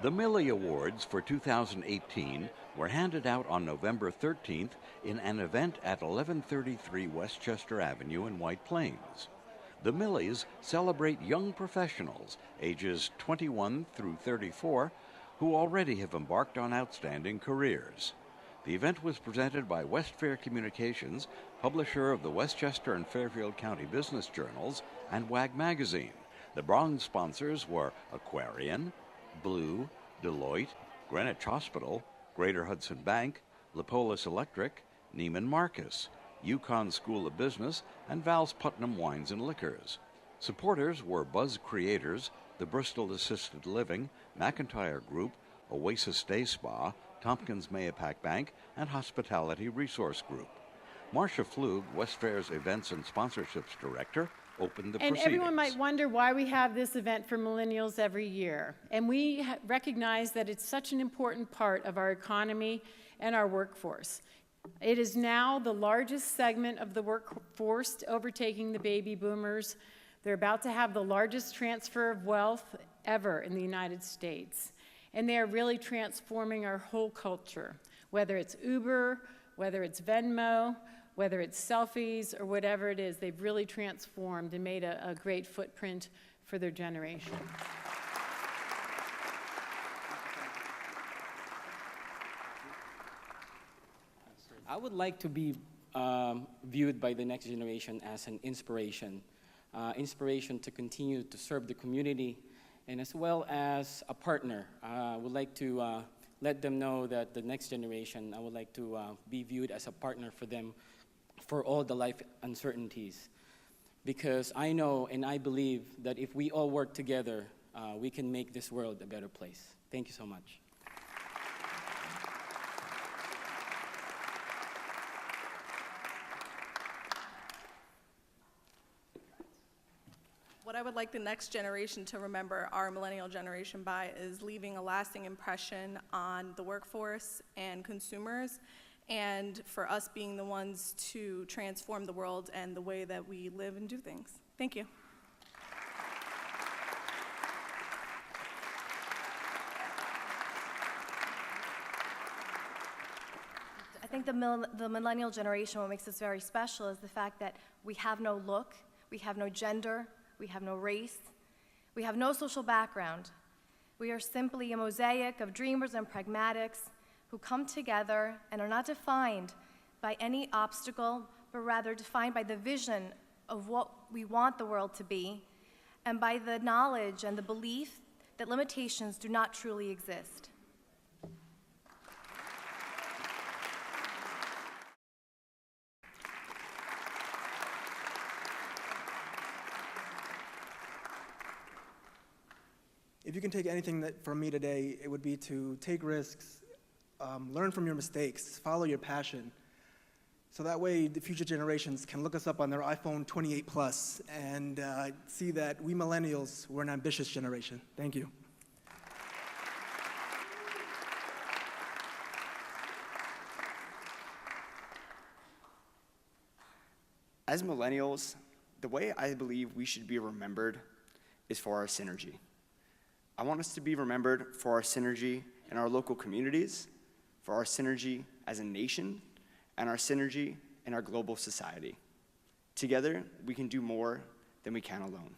The Milli Awards for 2018 were handed out on November 13th in an event at 1133 Westchester Avenue in White Plains. The Millis celebrate young professionals ages 21 through 34 who already have embarked on outstanding careers. The event was presented by Westfair Communications, publisher of the Westchester and Fairfield County Business Journals, and WAG Magazine. The bronze sponsors were Aquarian, Blue, Deloitte, Greenwich Hospital, Greater Hudson Bank, Lipolis Electric, Neiman Marcus, Yukon School of Business, and Val's Putnam Wines and Liquors. Supporters were Buzz Creators, the Bristol Assisted Living, McIntyre Group, Oasis Day Spa, Tompkins Mahopac Bank, and Hospitality Resource Group. Marcia Flug, Westfair's Events and Sponsorships Director, opened the proceedings. And everyone might wonder why we have this event for millennials every year. And we recognize that it's such an important part of our economy and our workforce. It is now the largest segment of the workforce, overtaking the baby boomers. They're about to have the largest transfer of wealth ever in the United States. And they are really transforming our whole culture, whether it's Uber, whether it's Venmo, whether it's selfies, or whatever it is. They've really transformed and made a great footprint for their generation. I would like to be viewed by the next generation as an inspiration. Inspiration to continue to serve the community, and as well as a partner. I would like to let them know that the next generation, I would like to be viewed as a partner for them for all the life uncertainties. Because I know and I believe that if we all work together, we can make this world a better place. Thank you so much. What I would like the next generation to remember our millennial generation by is leaving a lasting impression on the workforce and consumers, and for us being the ones to transform the world and the way that we live and do things. Thank you. I think the millennial generation, what makes us very special is the fact that we have no look, we have no gender, we have no race, we have no social background. We are simply a mosaic of dreamers and pragmatics who come together and are not defined by any obstacle, but rather defined by the vision of what we want the world to be, and by the knowledge and the belief that limitations do not truly exist. If you can take anything from me today, it would be to take risks, learn from your mistakes, follow your passion, so that way the future generations can look us up on their iPhone 28 Plus and see that we millennials were an ambitious generation. Thank you. As millennials, the way I believe we should be remembered is for our synergy. I want us to be remembered for our synergy in our local communities, for our synergy as a nation, and our synergy in our global society. Together, we can do more than we can alone.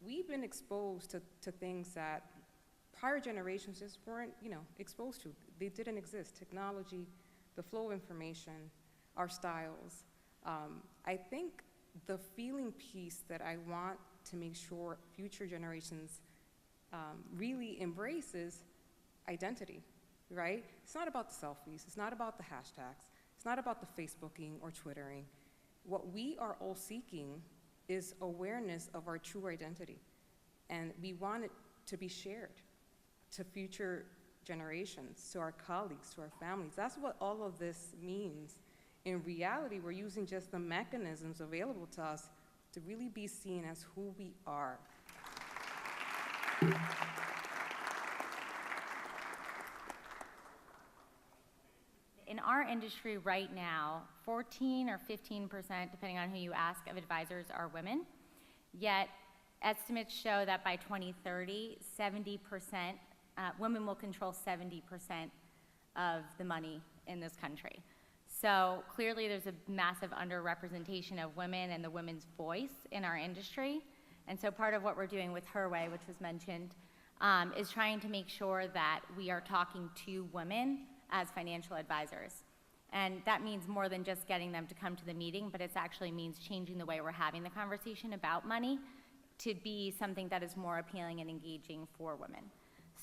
We've been exposed to things that prior generations just weren't, exposed to. They didn't exist. Technology, the flow of information, our styles. I think the feeling piece that I want to make sure future generations really embrace is identity, right? It's not about the selfies. It's not about the hashtags. It's not about the Facebooking or Twittering. What we are all seeking is awareness of our true identity. And we want it to be shared to future generations, to our colleagues, to our families. That's what all of this means. In reality, we're using just the mechanisms available to us to really be seen as who we are. in our industry right now, 14 or 15%, depending on who you ask, of advisors are women. Yet estimates show that by 2030, 70%, women will control 70% of the money in this country. So clearly there's a massive underrepresentation of women and the women's voice in our industry. And so part of what we're doing with Her Way, which was mentioned, is trying to make sure that we are talking to women as financial advisors. And that means more than just getting them to come to the meeting, but it actually means changing the way we're having the conversation about money to be something that is more appealing and engaging for women.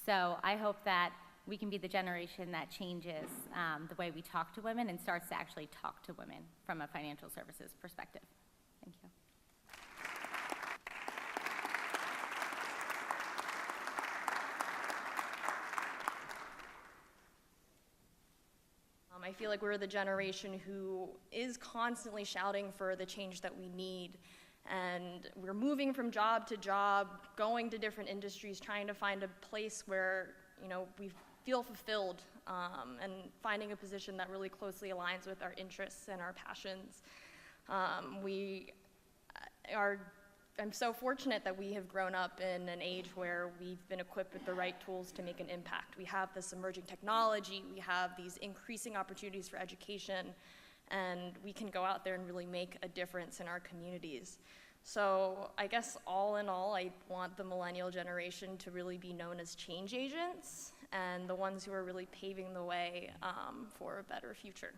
So I hope that we can be the generation that changes the way we talk to women and starts to actually talk to women from a financial services perspective. Thank you. I feel like we're the generation who is constantly shouting for the change that we need. And we're moving from job to job, going to different industries, trying to find a place where, we feel fulfilled, and finding a position that really closely aligns with our interests and our passions. I'm so fortunate that we have grown up in an age where we've been equipped with the right tools to make an impact. We have this emerging technology, we have these increasing opportunities for education, and we can go out there and really make a difference in our communities. So I guess all in all, I want the millennial generation to really be known as change agents and the ones who are really paving the way for a better future.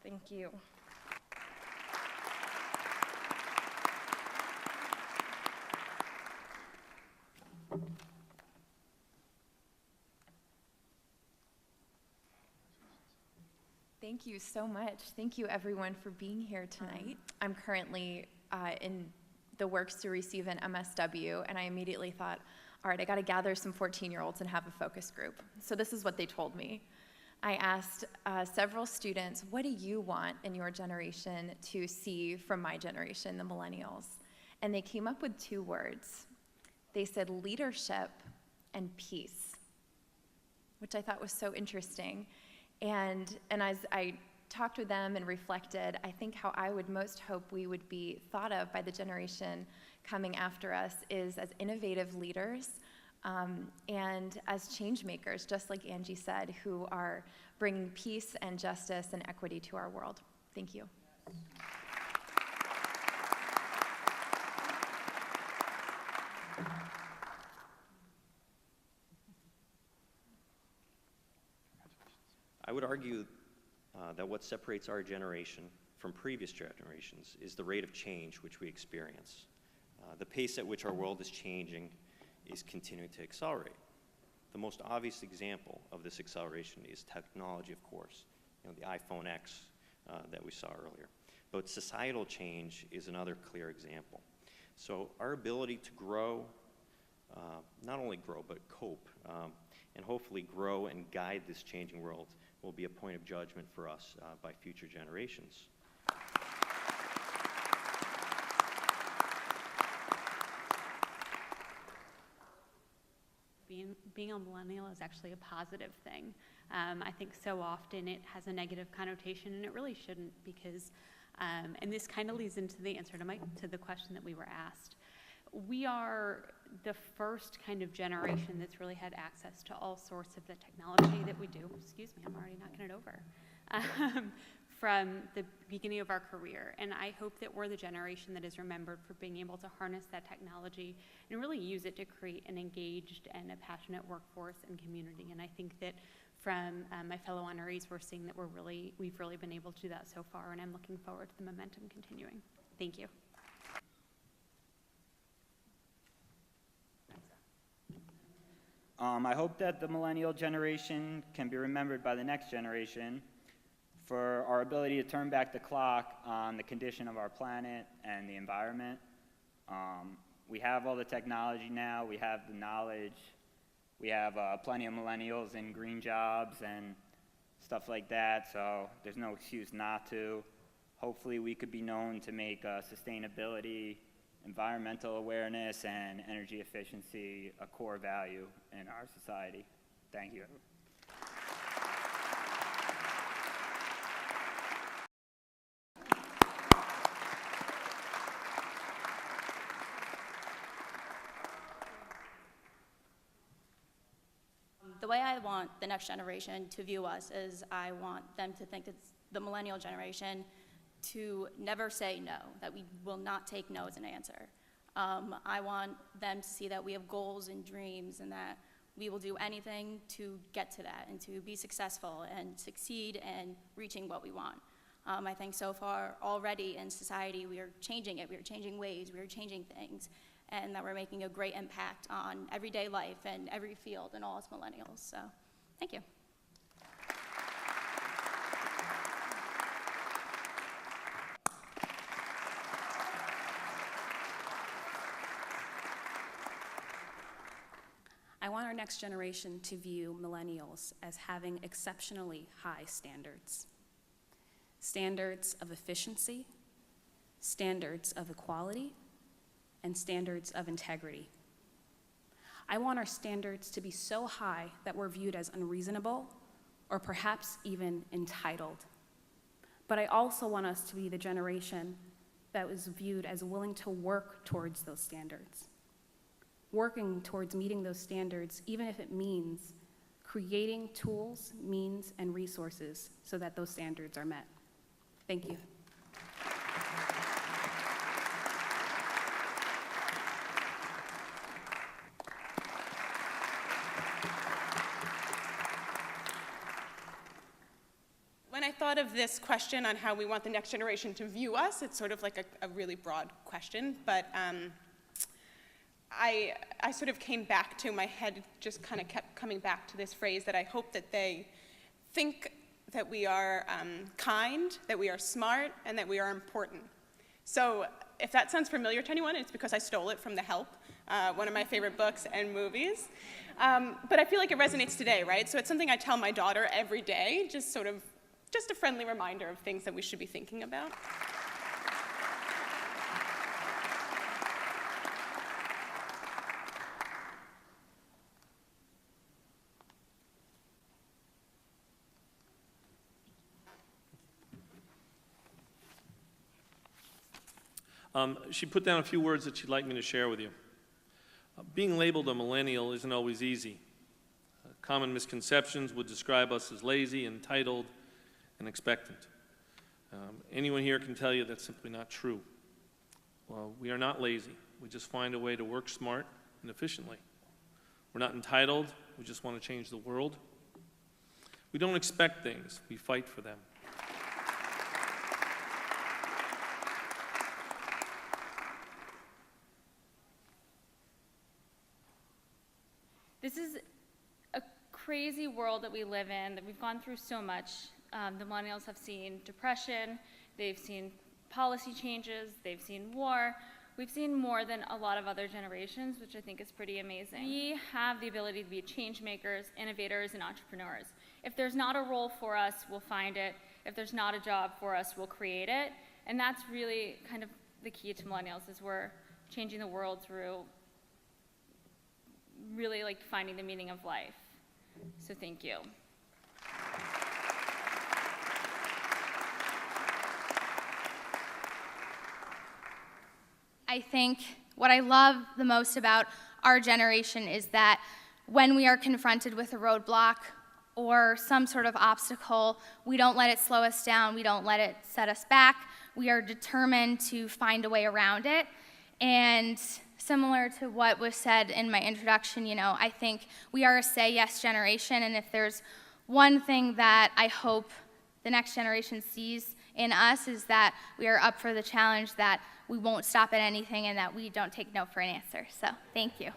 Thank you. Thank you so much. Thank you everyone for being here tonight. I'm currently in the works to receive an MSW, and I immediately thought, all right, I gotta gather some 14-year-olds and have a focus group. So this is what they told me. I asked several students, what do you want in your generation to see from my generation, the millennials? And they came up with 2 words. They said leadership and peace, which I thought was so interesting. And as I talked with them and reflected, I think how I would most hope we would be thought of by the generation coming after us is as innovative leaders and as change makers, just like Angie said, who are bringing peace and justice and equity to our world. Thank you. I would argue that what separates our generation from previous generations is the rate of change which we experience. The pace at which our world is changing is continuing to accelerate. The most obvious example of this acceleration is technology, of course, the iPhone X that we saw earlier. But societal change is another clear example. So our ability to grow, not only grow, but cope, and hopefully grow and guide this changing world will be a point of judgment for us by future generations. Being a millennial is actually a positive thing. I think so often it has a negative connotation, and it really shouldn't, because, and this kind of leads into the answer to the question that we were asked. We are the first kind of generation that's really had access to all sorts of the technology that we do. Excuse me, I'm already knocking it over. From the beginning of our career. And I hope that we're the generation that is remembered for being able to harness that technology and really use it to create an engaged and a passionate workforce and community. And I think that from my fellow honorees, we're seeing that we've really been able to do that so far, and I'm looking forward to the momentum continuing. Thank you. I hope that the millennial generation can be remembered by the next generation for our ability to turn back the clock on the condition of our planet and the environment. We have all the technology now, we have the knowledge, we have plenty of millennials in green jobs and stuff like that, so there's no excuse not to. Hopefully we could be known to make sustainability, environmental awareness, and energy efficiency a core value in our society. Thank you. way I want the next generation to view us is I want them to think it's the millennial generation to never say no, that we will not take no as an answer. I want them to see that we have goals and dreams and that we will do anything to get to that and to be successful and succeed in reaching what we want. I think so far already in society we are changing it, we are changing ways, we are changing things, and that we're making a great impact on everyday life and every field and all us millennials. So, thank you. I want our next generation to view millennials as having exceptionally high standards. Standards of efficiency, standards of equality, and standards of integrity. I want our standards to be so high that we're viewed as unreasonable or perhaps even entitled. But I also want us to be the generation that was viewed as willing to work towards those standards. Working towards meeting those standards, even if it means creating tools, means, and resources so that those standards are met. Thank you. When I thought of this question on how we want the next generation to view us, it's sort of like a really broad question, but I sort of came back to, my head just kind of kept coming back to this phrase that I hope that they think that we are kind, that we are smart, and that we are important. So if that sounds familiar to anyone, it's because I stole it from The Help, one of my favorite books and movies. But I feel like it resonates today, right? So it's something I tell my daughter every day, just a friendly reminder of things that we should be thinking about. She put down a few words that she'd like me to share with you. Being labeled a millennial isn't always easy. Common misconceptions would describe us as lazy, entitled, and expectant. Anyone here can tell you that's simply not true. Well, we are not lazy. We just find a way to work smart and efficiently. We're not entitled. We just want to change the world. We don't expect things. We fight for them. This is a crazy world that we live in, that we've gone through so much. The millennials have seen depression, they've seen policy changes, they've seen war. We've seen more than a lot of other generations, which I think is pretty amazing. We have the ability to be change makers, innovators, and entrepreneurs. If there's not a role for us, we'll find it. If there's not a job for us, we'll create it. And that's really kind of the key to millennials, is we're changing the world through really like finding the meaning of life. So thank you. I think what I love the most about our generation is that when we are confronted with a roadblock or some sort of obstacle, we don't let it slow us down, we don't let it set us back. We are determined to find a way around it. And similar to what was said in my introduction, I think we are a say yes generation, and if there's one thing that I hope the next generation sees in us is that we are up for the challenge, that we won't stop at anything, and that we don't take no for an answer. So, thank you.